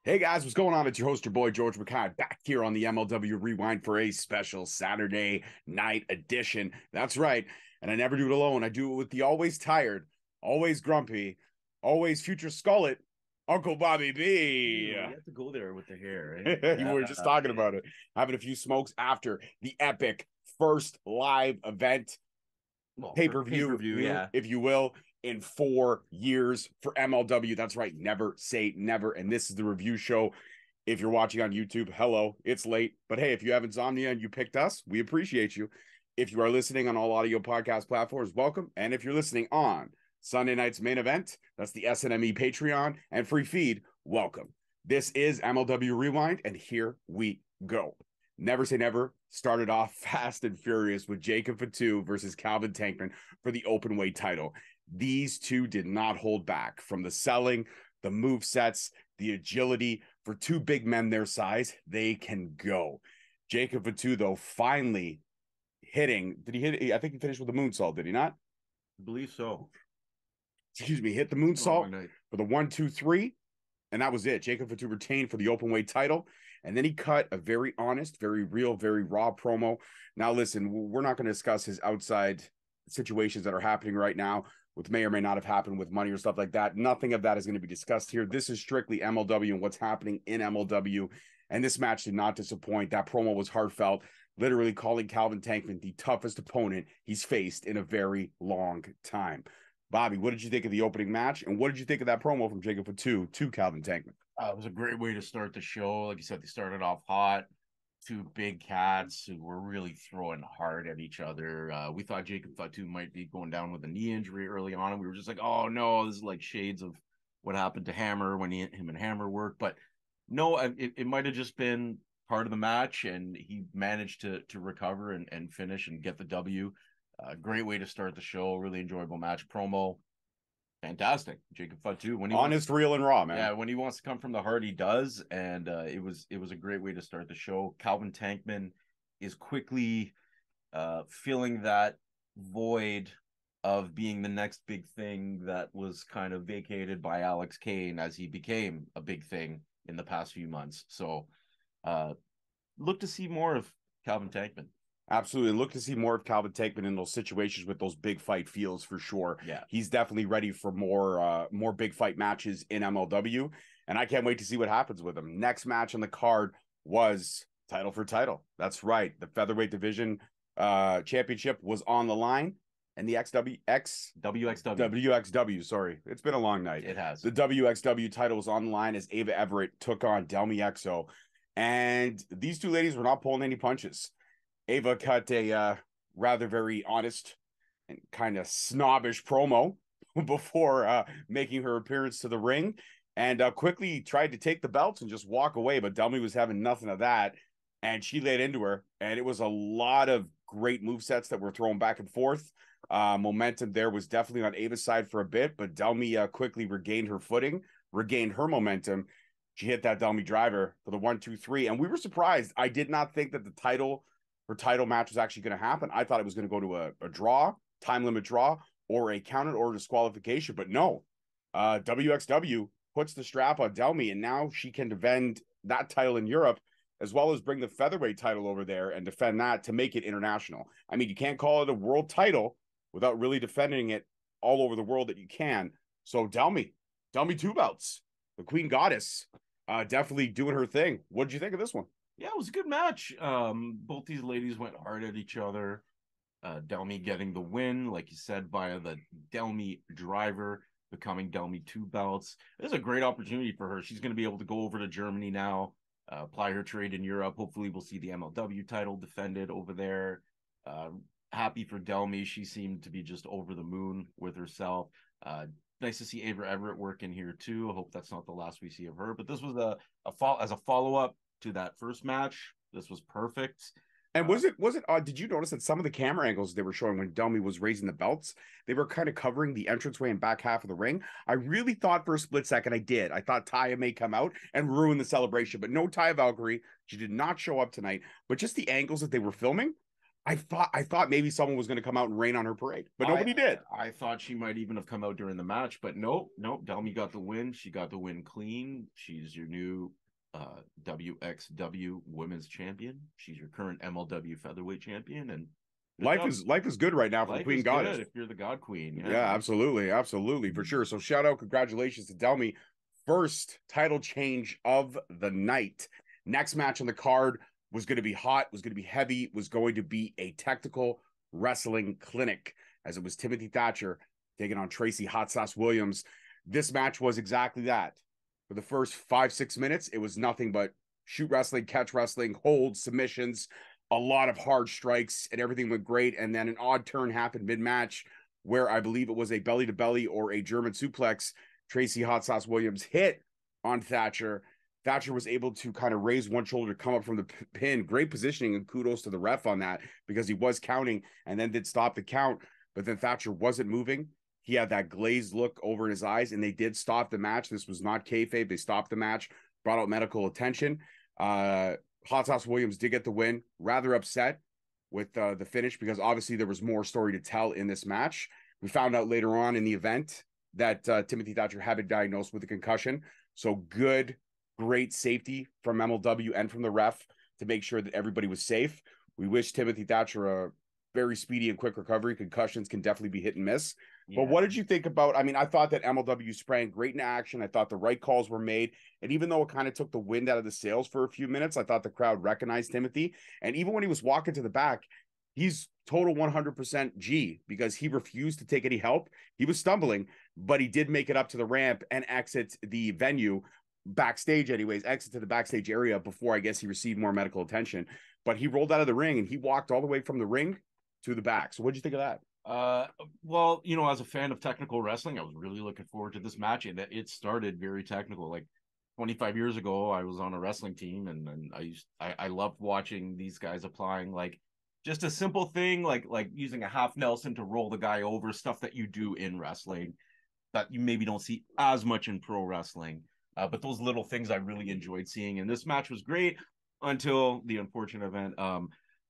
Hey guys, what's going on? It's your host, your boy George McKay, back here on the MLW Rewind for a special Saturday night edition. That's right. And I never do it alone. I do it with the always tired, always grumpy, always future skullet, Uncle Bobby B. You have to go there with the hair, right? You were just talking about it. Having a few smokes after the epic first live event, Well, for pay-per-view, pay-per-view, yeah. if you will, in 4 years for MLW. That's right. Never say never. And this is the review show. If you're watching on YouTube, hello, it's late. But hey, if you have insomnia and you picked us, we appreciate you. If you are listening on all audio podcast platforms, welcome. And if you're listening on Sunday night's main event, that's the SNME Patreon and free feed, welcome. This is MLW Rewind, and here we go. Never Say Never started off fast and furious with Jacob Fatu versus Calvin Tankman for the Openweight title. These two did not hold back from the selling, the move sets, the agility. For two big men their size, they can go. Jacob Fatu, though, finally hitting. Did he hit? I think he finished with a moonsault, did he not? I believe so. Excuse me, hit the moonsault for the 1-2-3, and that was it. Jacob Fatu retained for the Openweight title. And then he cut a very honest, very real, very raw promo. Now, listen, we're not going to discuss his outside situations that are happening right now, which may or may not have happened with money or stuff like that. Nothing of that is going to be discussed here. This is strictly MLW and what's happening in MLW. And this match did not disappoint. That promo was heartfelt, literally calling Calvin Tankman the toughest opponent he's faced in a very long time. Bobby, what did you think of the opening match? And what did you think of that promo from Jacob Fatu to Calvin Tankman? It was a great way to start the show. Like you said, they started off hot. Two big cats who were really throwing hard at each other. We thought Jacob Fatu might be going down with a knee injury early on, and we were just like, "Oh no, this is like shades of what happened to Hammer when him and Hammer worked." But no, it might have just been part of the match, and he managed to recover and finish and get the W. Great way to start the show. Really enjoyable match. Promo fantastic. Jacob Fatu when he honest, real, and raw, man. Yeah, when he wants to come from the heart, he does, and it was a great way to start the show. Calvin Tankman is quickly filling that void of being the next big thing that was kind of vacated by Alex Kane as he became a big thing in the past few months. So look to see more of Calvin Tankman. Absolutely. And look to see more of Calvin Tankman in those situations with those big fight feels for sure. Yeah. He's definitely ready for more big fight matches in MLW. And I can't wait to see what happens with him. Next match on the card was title for title. That's right. The featherweight division championship was on the line. And the WXW, sorry. It's been a long night. It has. The WXW title was on the line as Ava Everett took on Delmi Exo. And these two ladies were not pulling any punches. Ava cut a rather very honest and kind of snobbish promo before making her appearance to the ring, and quickly tried to take the belts and just walk away. But Delmi was having nothing of that, and she laid into her. And it was a lot of great movesets that were thrown back and forth. Momentum there was definitely on Ava's side for a bit, but Delmi quickly regained her footing, regained her momentum. She hit that Delmi driver for the 1-2-3, and we were surprised. I did not think that the title match was actually going to happen. I thought it was going to go to a draw, time limit draw, or a counted or disqualification. But no, WXW puts the strap on Delmi, and now she can defend that title in Europe, as well as bring the featherweight title over there and defend that to make it international. I mean, you can't call it a world title without really defending it all over the world that you can. So Delmi two belts, the Queen Goddess, definitely doing her thing. What did you think of this one? Yeah, it was a good match. Both these ladies went hard at each other. Delmi getting the win, like you said, via the Delmi driver, becoming Delmi two belts. This is a great opportunity for her. She's going to be able to go over to Germany now, apply her trade in Europe. Hopefully, we'll see the MLW title defended over there. Happy for Delmi. She seemed to be just over the moon with herself. Nice to see Ava Everett work in here too. I hope that's not the last we see of her. But this was as a follow-up to that first match. This was perfect. And was it did you notice that some of the camera angles they were showing when Delmi was raising the belts, they were kind of covering the entranceway and back half of the ring? I really thought for a split second I thought Taya may come out and ruin the celebration, but no Taya Valkyrie. She did not show up tonight. But just the angles that they were filming, I thought maybe someone was going to come out and rain on her parade, but nobody did. I thought she might even have come out during the match, but nope. Delmi got the win. She got the win clean. She's your new WXW Women's Champion. She's your current MLW Featherweight Champion, and life is good right now for the Queen Goddess. If you're the God Queen, yeah, absolutely, for sure. So shout out, congratulations to Delmi, first title change of the night. Next match on the card was going to be hot, was going to be heavy, was going to be a technical wrestling clinic, as it was Timothy Thatcher taking on Tracy Hot Sauce Williams. This match was exactly that. For the first 5-6 minutes, it was nothing but shoot wrestling, catch wrestling, holds, submissions, a lot of hard strikes, and everything went great. And then an odd turn happened mid-match where I believe it was a belly-to-belly or a German suplex. Tracy Hot Sauce Williams hit on Thatcher. Thatcher was able to kind of raise one shoulder to come up from the pin. Great positioning, and kudos to the ref on that, because he was counting and then did stop the count. But then Thatcher wasn't moving. He had that glazed look over in his eyes, and they did stop the match. This was not kayfabe. They stopped the match, brought out medical attention. Hot Sauce Williams did get the win. Rather upset with the finish, because obviously there was more story to tell in this match. We found out later on in the event that Timothy Thatcher had been diagnosed with a concussion. So great safety from MLW and from the ref to make sure that everybody was safe. We wish Timothy Thatcher a very speedy and quick recovery. Concussions can definitely be hit and miss. Yeah. But what did you think about, I mean, I thought that MLW sprang great in action. I thought the right calls were made. And even though it kind of took the wind out of the sails for a few minutes, I thought the crowd recognized Timothy. And even when he was walking to the back, he's total 100% G, because he refused to take any help. He was stumbling, but he did make it up to the ramp and exit the venue backstage exit to the backstage area before I guess he received more medical attention. But he rolled out of the ring and he walked all the way from the ring to the back. So what'd you think of that? Well, as a fan of technical wrestling, I was really looking forward to this match, and it started very technical. Like 25 years ago, I was on a wrestling team, and I loved watching these guys applying like just a simple thing like using a half Nelson to roll the guy over, stuff that you do in wrestling that you maybe don't see as much in pro wrestling. But those little things I really enjoyed seeing, and this match was great until the unfortunate event.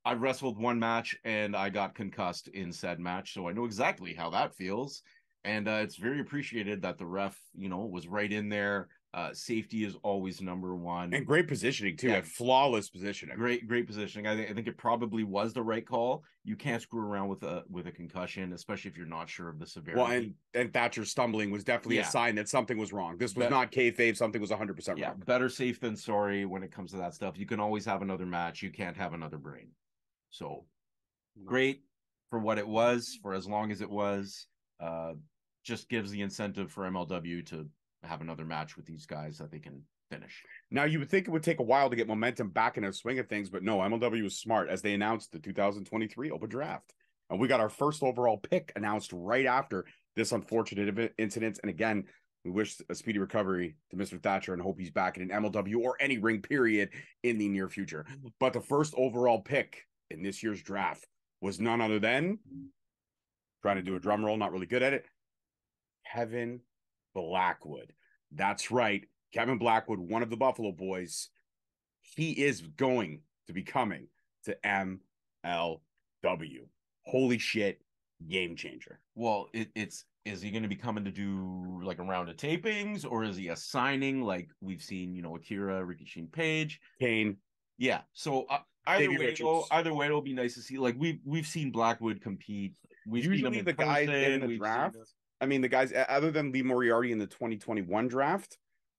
I wrestled one match and I got concussed in said match, so I know exactly how that feels. And it's very appreciated that the ref, was right in there. Safety is always number one, and great positioning too. Yeah. Flawless positioning. Great positioning. I think it probably was the right call. You can't screw around with a concussion, especially if you're not sure of the severity. Well, and Thatcher stumbling was definitely a sign that something was wrong. This was not kayfabe. Something was 100% wrong. Yeah, better safe than sorry when it comes to that stuff. You can always have another match. You can't have another brain. So great for what it was, for as long as it was. Just gives the incentive for MLW to have another match with these guys that they can finish. Now, you would think it would take a while to get momentum back in a swing of things, but no, MLW was smart as they announced the 2023 Open Draft. And we got our first overall pick announced right after this unfortunate incident. And again, we wish a speedy recovery to Mr. Thatcher and hope he's back in an MLW or any ring period in the near future. But the first overall pick in this year's draft was none other than, trying to do a drum roll, not really good at it, Kevin Blackwood. That's right. Kevin Blackwood, one of the Buffalo Boys. He is going to be coming to MLW. Holy shit, game changer. Well, is he going to be coming to do like a round of tapings, or is he a signing like we've seen, Akira, Ricky Page, Kane? Yeah. So either way, it'll be nice to see. Like we've seen Blackwood compete. We've usually the guys in the draft. I mean, the guys other than Lee Moriarty in the 2021 draft,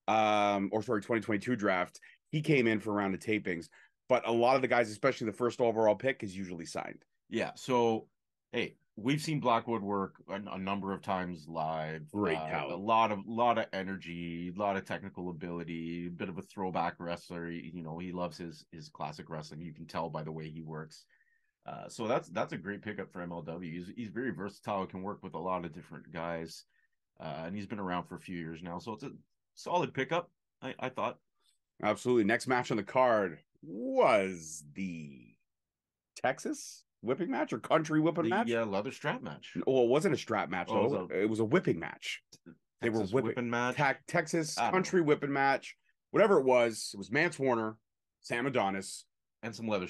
2022 draft, he came in for a round of tapings. But a lot of the guys, especially the first overall pick, is usually signed. Yeah. So, hey, we've seen Blackwood work a number of times live. Great talent. A lot of energy, a lot of technical ability, a bit of a throwback wrestler. He loves his classic wrestling. You can tell by the way he works. So that's a great pickup for MLW. He's very versatile, can work with a lot of different guys, and he's been around for a few years now. So it's a solid pickup, I thought. Absolutely. Next match on the card was the Texas whipping match or country whipping match? Yeah, leather strap match. Well, it wasn't a strap match. Though. It was a whipping match. They were whipping match. Texas country whipping match. Whatever it was Mance Warner, Sam Adonis, and some leather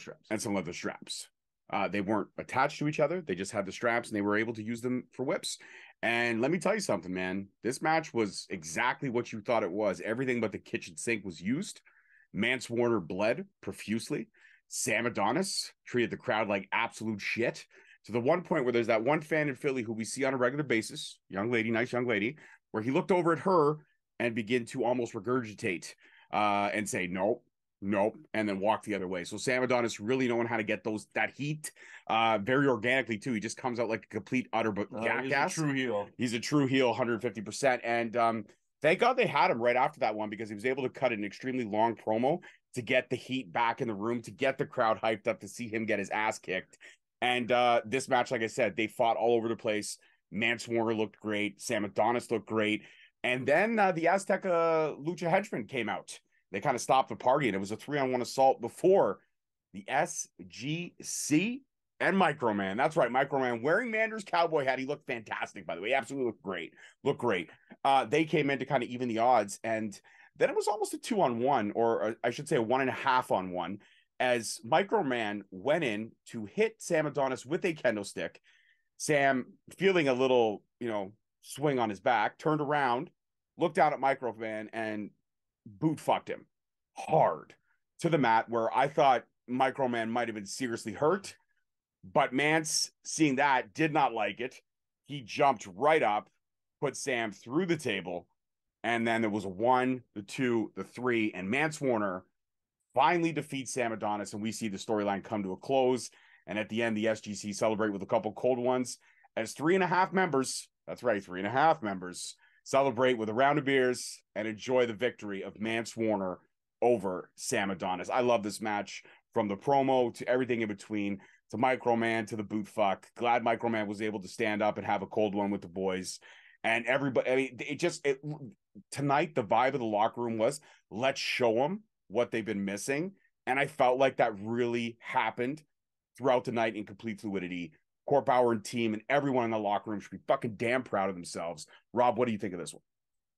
straps. They weren't attached to each other. They just had the straps and they were able to use them for whips. And let me tell you something, man. This match was exactly what you thought it was. Everything but the kitchen sink was used. Mance Warner bled profusely. Sam Adonis treated the crowd like absolute shit, to the one point where there's that one fan in Philly who we see on a regular basis, young lady, nice young lady, where he looked over at her and began to almost regurgitate and say, nope, nope, and then walk the other way. So Sam Adonis really knowing how to get that heat very organically too. He just comes out like a complete utter jackass. He's a true heel. He's a true heel, 150%. And thank God they had him right after that one, because he was able to cut an extremely long promo to get the heat back in the room, to get the crowd hyped up to see him get his ass kicked. And this match, like I said, they fought all over the place. Mance Warner looked great. Sam Adonis looked great. And then the Azteca Lucha Henchmen came out. They kind of stopped the party, and it was a 3-on-1 assault before the SGC and Microman. That's right, Microman wearing Mander's cowboy hat. He looked fantastic, by the way. He absolutely looked great. Looked great. They came in to kind of even the odds, and then it was almost a 2-on-1, or I should say a 1.5-on-1, as Microman went in to hit Sam Adonis with a kendo stick. Sam, feeling a little, swing on his back, turned around, looked down at Microman, and boot fucked him hard to the mat, where I thought Microman might have been seriously hurt. But Mance, seeing that, did not like it. He jumped right up, put Sam through the table, and then there was a 1, the 2, the 3, and Mance Warner finally defeats Sam Adonis, and we see the storyline come to a close. And at the end, the SGC celebrate with a couple cold ones as 3.5 members, that's right, 3.5 members, celebrate with a round of beers and enjoy the victory of Mance Warner over Sam Adonis. I love this match, from the promo to everything in between, to Microman to the boot fuck. Glad Microman was able to stand up and have a cold one with the boys. And everybody, I mean, tonight, the vibe of the locker room was, let's show them what they've been missing. And I felt like that really happened throughout the night in complete fluidity. Court Bauer and team and everyone in the locker room should be fucking damn proud of themselves. Rob, what do you think of this one?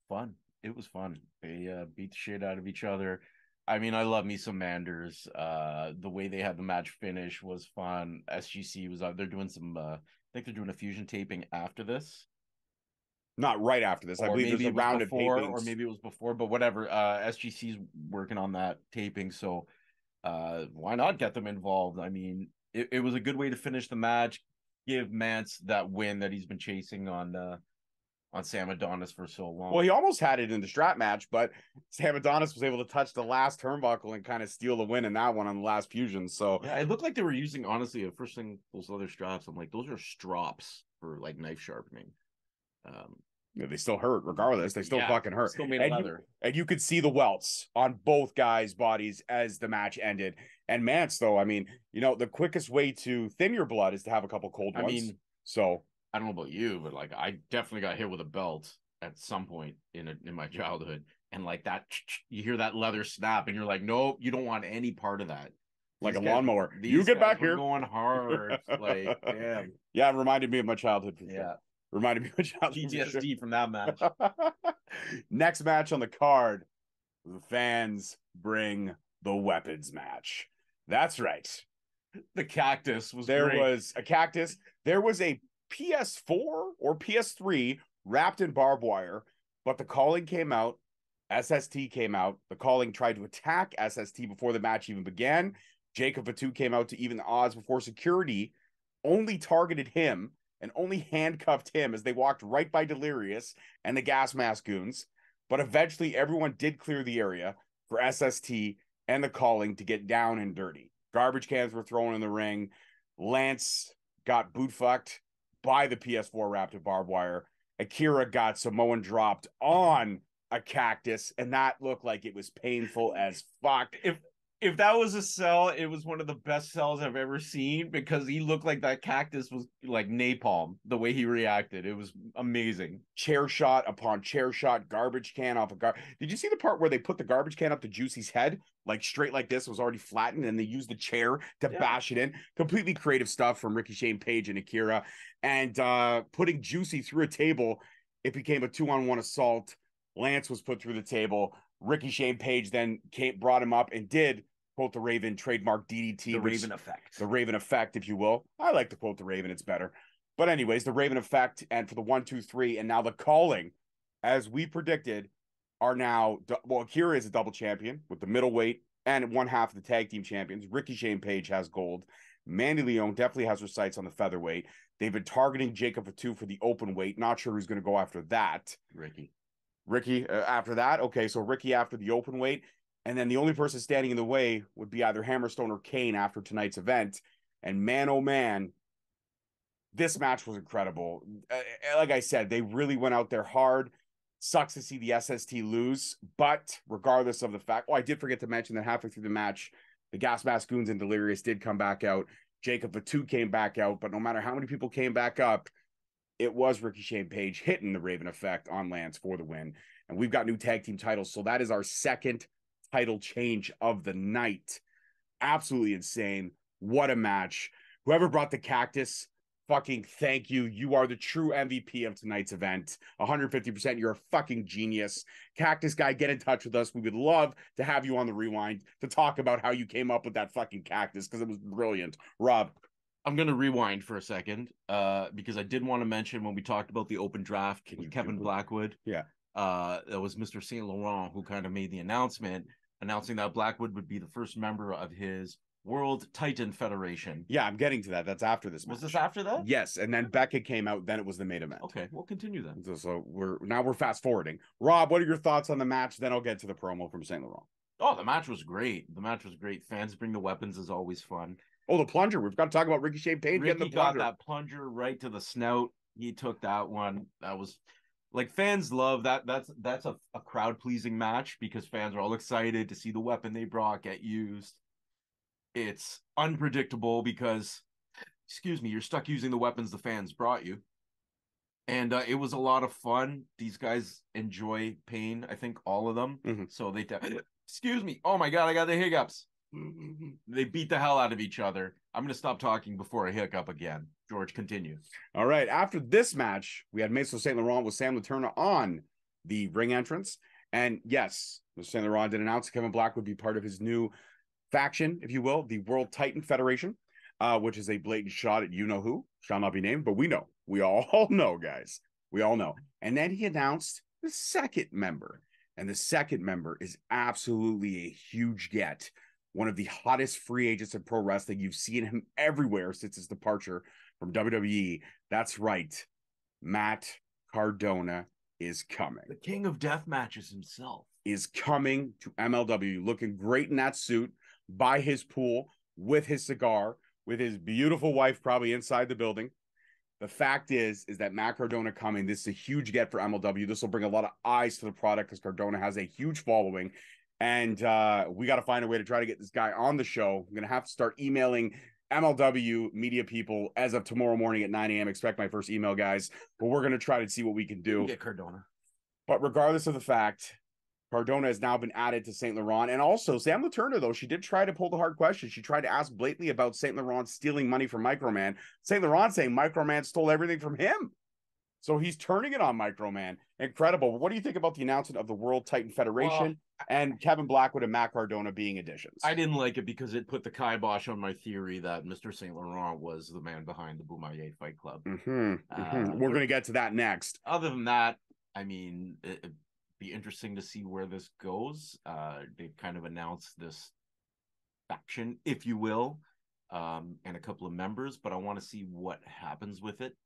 Fun. It was fun. They beat the shit out of each other. I mean, I love me some Manders. The way they had the match finish was fun. SGC was out. They're doing some, I think they're doing a fusion taping after this. Not right after this. I believe there's a round of tapings. Or maybe it was before, but whatever. SGC's working on that taping, so why not get them involved? I mean, it was a good way to finish the match, give Mance that win that he's been chasing on Sam Adonis for so long. Well, he almost had it in the strap match, but Sam Adonis was able to touch the last turnbuckle and kind of steal the win in that one on the last fusion. So yeah, it looked like they were using, honestly, the first thing, those other straps, I'm like, those are strops for like knife sharpening. They still hurt regardless. They still fucking hurt. Still made of leather. And you could see the welts on both guys' bodies as the match ended. And Mance, though, I mean, the quickest way to thin your blood is to have a couple cold ones. I mean, so I don't know about you, but like I definitely got hit with a belt at some point in my childhood, and like that, you hear that leather snap, and you're like, nope, you don't want any part of that. Like a lawnmower. You get back here. Going hard, like damn. Yeah, it reminded me of my childhood. Yeah. Reminded me of my childhood. PTSD from that match. Next match on the card, the fans bring the weapons match. That's right. The cactus was there great. Was a cactus. There was a PS4 or PS3 wrapped in barbed wire, but the calling came out. SST came out. The calling tried to attack SST before the match even began. Jacob Fatu came out to even the odds before security only targeted him and only handcuffed him as they walked right by Delirious and the gas mask goons. But eventually everyone did clear the area for SST and the calling to get down and dirty. Garbage cans were thrown in the ring. Lance got boot fucked by the PS4 wrapped in barbed wire. Akira got Samoan dropped on a cactus, and that looked like it was painful as fuck. If that was a sell, it was one of the best sells I've ever seen, because he looked like that cactus was like napalm, the way he reacted. It was amazing. Chair shot upon chair shot, garbage can off a Did you see the part where they put the garbage can up to Juicy's head? Like straight like this, was already flattened, and they used the chair to bash it in. Completely creative stuff from Ricky Shane Page and Akira. And putting Juicy through a table, it became a 2-on-1 assault. Lance was put through the table. Ricky Shane Page then brought him up and did quote the Raven trademark DDT. The Raven effect. The Raven effect, if you will. I like to quote the Raven. It's better. But anyways, the Raven effect, and for the 1, 2, 3, and now the calling, as we predicted, are now, well, Akira is a double champion with the middleweight and one half of the tag team champions. Ricky Shane Page has gold. Mandy Leon definitely has her sights on the featherweight. They've been targeting Jacob Fatu for the open weight. Not sure who's going to go after that. Ricky after that. Okay, so Ricky after the open weight. And then the only person standing in the way would be either Hammerstone or Kane after tonight's event. And man, oh man, this match was incredible. Like I said, they really went out there hard. Sucks to see the SST lose, but regardless of the fact, I did forget to mention that halfway through the match, the Gas Mask Goons and Delirious did come back out. Jacob Fatu came back out, but no matter how many people came back up, it was Ricky Shane Page hitting the Raven effect on Lance for the win. And we've got new tag team titles, so that is our second title change of the night. Absolutely insane. What a match. Whoever brought the cactus, fucking thank you. You are the true MVP of tonight's event. 150%. You're a fucking genius. Cactus guy, get in touch with us. We would love to have you on the rewind to talk about how you came up with that fucking cactus, because it was brilliant. Rob. I'm going to rewind for a second because I did want to mention when we talked about the open draft with Kevin Blackwood. Yeah. That was Mr. Saint Laurent who kind of made the announcement, announcing that Blackwood would be the first member of his World Titan Federation. Yeah, I'm getting to that. That's after this match. Was this after that? Yes, and then Becca came out, then it was the main event. Okay, we'll continue then. So we're fast forwarding. Rob, what are your thoughts on the match? Then I'll get to the promo from Saint Laurent. Oh, the match was great. The match was great. Fans bring the weapons is always fun. Oh, the plunger. We've got to talk about Ricky Shane Page getting the plunger. Got that plunger right to the snout. He took that one. That was like, fans love that. That's a crowd pleasing match because fans are all excited to see the weapon they brought get used. It's unpredictable because, you're stuck using the weapons the fans brought you. And it was a lot of fun. These guys enjoy pain, I think, all of them. Mm-hmm. So they, oh my God, I got the hiccups. They beat the hell out of each other. I'm going to stop talking before I hiccup again. George, continue. All right. After this match, we had Mason St. Laurent with Sam Laterna on the ring entrance. And yes, St. Laurent did announce Kevin Black would be part of his new faction, if you will, the World Titan Federation, which is a blatant shot at you-know-who, shall not be named, but we know. We all know, guys. We all know. And then he announced the second member. And the second member is absolutely a huge get. One of the hottest free agents in pro wrestling. You've seen him everywhere since his departure from WWE. That's right. Matt Cardona is coming. The king of death matches himself is coming to MLW, looking great in that suit, by his pool, with his cigar, with his beautiful wife probably inside the building. The fact is that Matt Cardona coming, this is a huge get for MLW. This will bring a lot of eyes to the product because Cardona has a huge following. And we got to find a way to try to get this guy on the show. I'm going to have to start emailing MLW media people as of tomorrow morning at 9 a.m. Expect my first email, guys. But we're going to try to see what we can do. Get Cardona. But regardless of the fact, Cardona has now been added to St. Laurent. And also, Sam Laterna, though, she did try to pull the hard question. She tried to ask blatantly about St. Laurent stealing money from Microman. St. Laurent saying Microman stole everything from him. So he's turning it on Microman. Incredible. What do you think about the announcement of the World Titan Federation and Kevin Blackwood and Matt Cardona being additions? I didn't like it because it put the kibosh on my theory that Mr. St. Laurent was the man behind the Boumaye Fight Club. We're going to get to that next. Other than that, I mean, it'd be interesting to see where this goes. They've kind of announced this faction, if you will, and a couple of members, but I want to see what happens with it.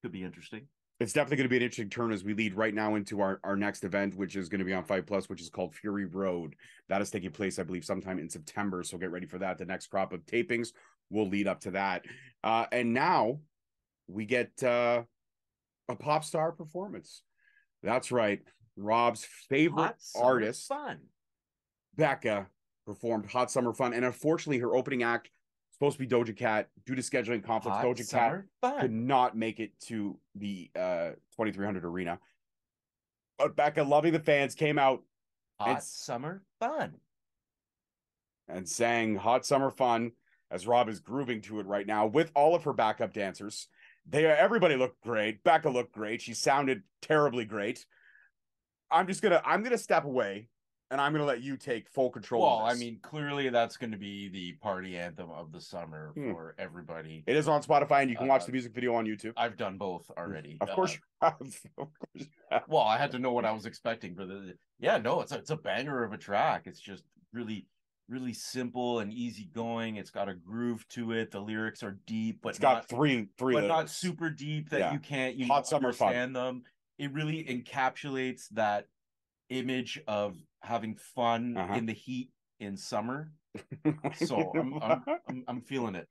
Could be interesting. It's definitely going to be an interesting turn as we lead right now into our next event, which is going to be on FITE Plus, which is called Fury Road. That is taking place, I believe, sometime in September. So get ready for that. The next crop of tapings will lead up to that. And now we get a pop star performance. That's right. Rob's favorite artist, Fun. Becca, performed Hot Summer Fun. And unfortunately, her opening act supposed to be Doja Cat. Due to scheduling conflicts, Doja Cat could not make it to the 2300 arena. But Becca, loving the fans, came out Hot Summer Fun and sang Hot Summer Fun as Rob is grooving to it right now with all of her backup dancers. Everybody looked great. Becca looked great. She sounded terribly great. I'm gonna step away and I'm going to let you take full control Well, of I this. mean, clearly that's going to be the party anthem of the summer for everybody. It is on Spotify, and you can watch the music video on YouTube. I've done both already. Of course you have. Of course you have. Well, I had to know what I was expecting for the. Yeah, no, it's a banger of a track. It's just really, really simple and easygoing. It's got a groove to it. The lyrics are deep, but It's got three but not super deep that you can't Hot summer fun. understand them. It really encapsulates that image of having fun in the heat in summer. So I'm feeling it.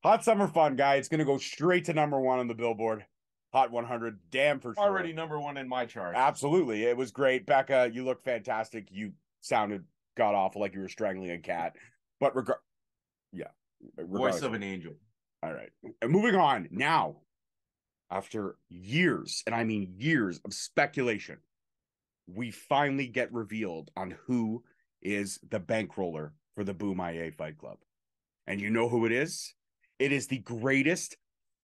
Hot summer fun, guy. It's gonna go straight to number 1 on the Billboard Hot 100. Damn for sure. Already number 1 in my chart. Absolutely, it was great. Becca, you look fantastic. You sounded god awful, like you were strangling a cat. But voice of an angel. All right, and moving on now. After years, and I mean years of speculation, we finally get revealed on who is the bankroller for the Boom-Aye Fight Club. And you know who it is? It is the greatest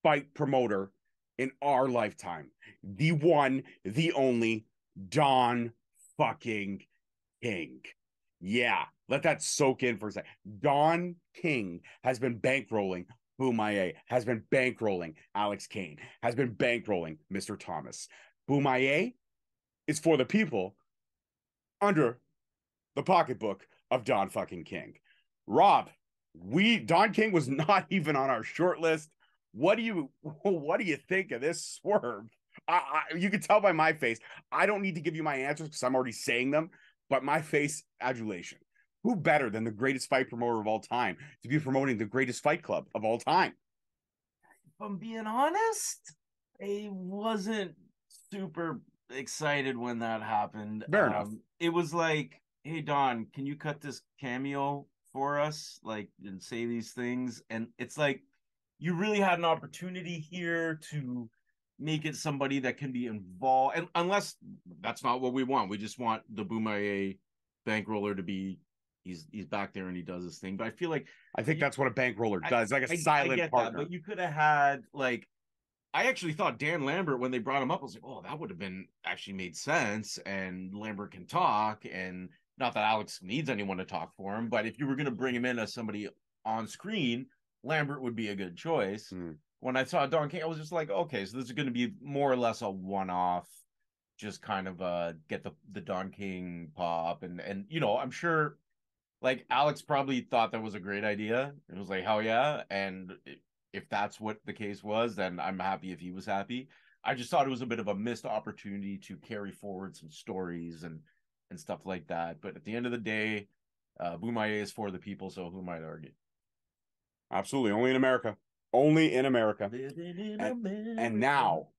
fight promoter in our lifetime. The one, the only, Don fucking King. Yeah, let that soak in for a second. Don King has been bankrolling Boom-Aye, has been bankrolling Alex Kane, has been bankrolling Mr. Thomas. Boom-Aye is for the people under the pocketbook of Don fucking King. Rob, Don King was not even on our short list. What do you think of this swerve? You can tell by my face. I don't need to give you my answers because I'm already saying them, but my face, adulation. Who better than the greatest fight promoter of all time to be promoting the greatest fight club of all time? If I'm being honest, I wasn't super excited when that happened. Fair enough. It was like, hey, Don, can you cut this cameo for us? Like, and say these things. And it's like, you really had an opportunity here to make it somebody that can be involved. And unless that's not what we want, we just want the Boom-Aye bankroller to be he's back there and he does his thing. But I think that's what a bankroller does, like a silent partner. But you could have had I actually thought Dan Lambert, when they brought him up, I was like, oh, that would have been actually made sense. And Lambert can talk, and not that Alex needs anyone to talk for him, but if you were going to bring him in as somebody on screen, Lambert would be a good choice. When I saw Don King, I was just like, okay, so this is going to be more or less a one-off, just kind of get the Don King pop. And I'm sure Alex probably thought that was a great idea. It was like, hell yeah. And if that's what the case was, then I'm happy if he was happy. I just thought it was a bit of a missed opportunity to carry forward some stories and stuff like that. But at the end of the day, Boom-Aye is for the people, so who might argue? Absolutely. Only in America. Only in America. And now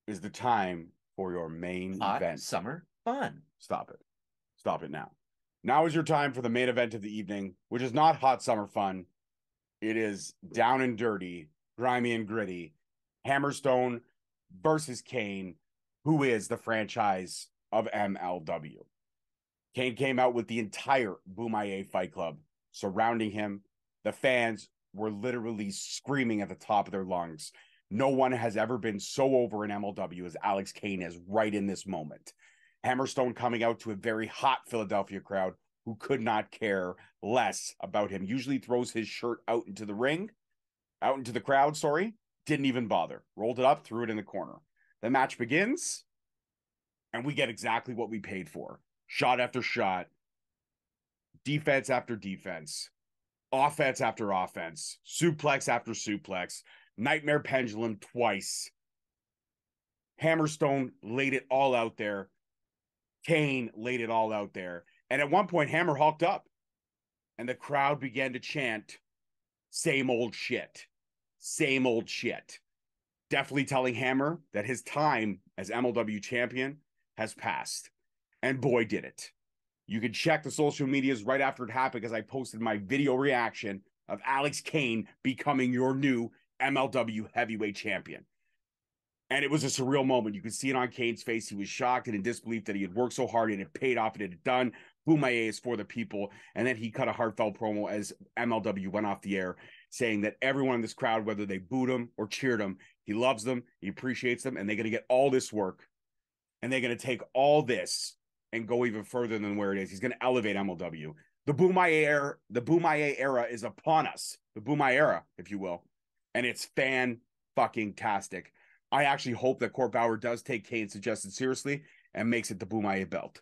is the time for your main event. Summer fun. Stop it. Stop it now. Now is your time for the main event of the evening, which is not hot summer fun. It is down and dirty, grimy and gritty. Hammerstone versus Kane, who is the franchise of MLW. Kane came out with the entire Boom-Aye Fight Club surrounding him. The fans were literally screaming at the top of their lungs. No one has ever been so over in MLW as Alex Kane is right in this moment. Hammerstone coming out to a very hot Philadelphia crowd who could not care less about him. Usually throws his shirt out into the crowd, didn't even bother. Rolled it up, threw it in the corner. The match begins, and we get exactly what we paid for. Shot after shot, defense after defense, offense after offense, suplex after suplex, nightmare pendulum twice. Hammerstone laid it all out there. Kane laid it all out there. And at one point, Hammer hulked up. And the crowd began to chant, same old shit. Same old shit. Definitely telling Hammer that his time as MLW champion has passed. And boy, did it. You can check the social medias right after it happened because I posted my video reaction of Alex Kane becoming your new MLW heavyweight champion. And it was a surreal moment. You could see it on Kane's face. He was shocked and in disbelief that he had worked so hard and it paid off and it had done. Boom-Aye is for the people. And then he cut a heartfelt promo as MLW went off the air saying that everyone in this crowd, whether they booed him or cheered him, he loves them, he appreciates them, and they're going to get all this work. And they're going to take all this and go even further than where it is. He's going to elevate MLW. The Boomaier era is upon us. The Boomaier era, if you will. And it's fan-fucking-tastic. I actually hope that Court Bauer does take Kane's suggestion seriously and makes it the Boomaier belt.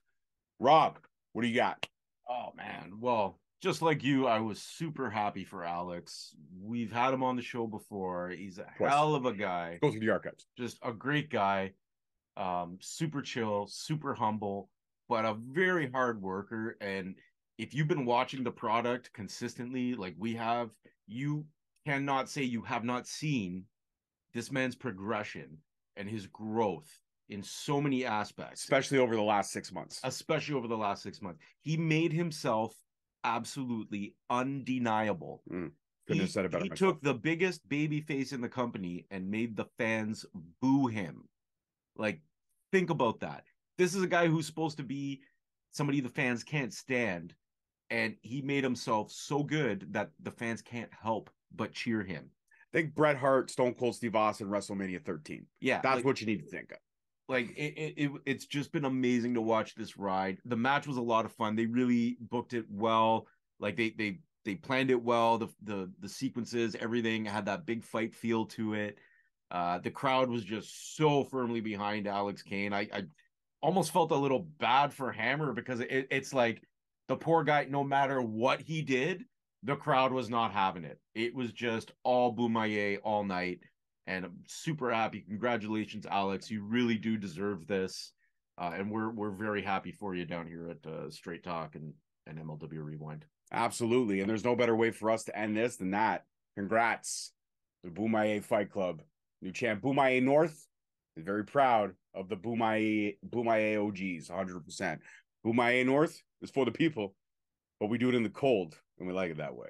Rob, what do you got? Oh, man. Well, just like you, I was super happy for Alex. We've had him on the show before. He's a hell of a guy. Go through the archives. Just a great guy. Super chill, super humble, but a very hard worker. And if you've been watching the product consistently, like we have, you cannot say you have not seen this man's progression and his growth in so many aspects. Especially over the last 6 months. He made himself absolutely undeniable. Couldn't have said it better. He took the biggest baby face in the company and made the fans boo him. Like, think about that. This is a guy who's supposed to be somebody the fans can't stand, and he made himself so good that the fans can't help but cheer him. Think Bret Hart, Stone Cold Steve Austin, WrestleMania 13. Yeah, that's like, what you need to think of. Like it's just been amazing to watch this ride. The match was a lot of fun. They really booked it well. Like they planned it well. The sequences, everything had that big fight feel to it. The crowd was just so firmly behind Alex Kane. I almost felt a little bad for Hammer because it's like the poor guy, no matter what he did, the crowd was not having it. It was just all Boomaier all night. And I'm super happy. Congratulations, Alex. You really do deserve this. And we're very happy for you down here at Straight Talk and MLW Rewind. Absolutely. And there's no better way for us to end this than that. Congrats to the Boomaier Fight Club. New champ. Boomaier North is very proud of the Boomaier OGs, 100%. Boomaier North is for the people, but we do it in the cold, and we like it that way.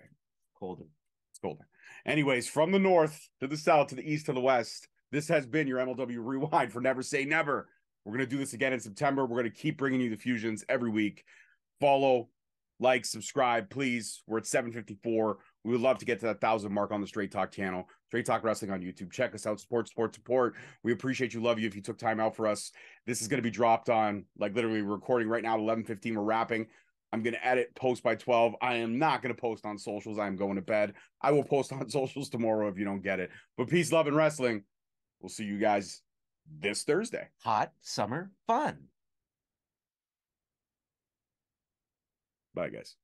Colder. It's colder. Anyways, from the north to the south to the east to the west, this has been your MLW Rewind for Never Say Never. We're going to do this again in September. We're going to keep bringing you the fusions every week. Follow, like, subscribe, please. We're at 754. We would love to get to that 1,000 mark on the Straight Talk channel. Straight Talk Wrestling on YouTube. Check us out. Support. We appreciate you. Love you if you took time out for us. This is going to be dropped on, like, literally recording right now at 11:15. We're wrapping. I'm going to edit, post by 12. I am not going to post on socials. I am going to bed. I will post on socials tomorrow if you don't get it. But peace, love, and wrestling. We'll see you guys this Thursday. Hot summer fun. Bye, guys.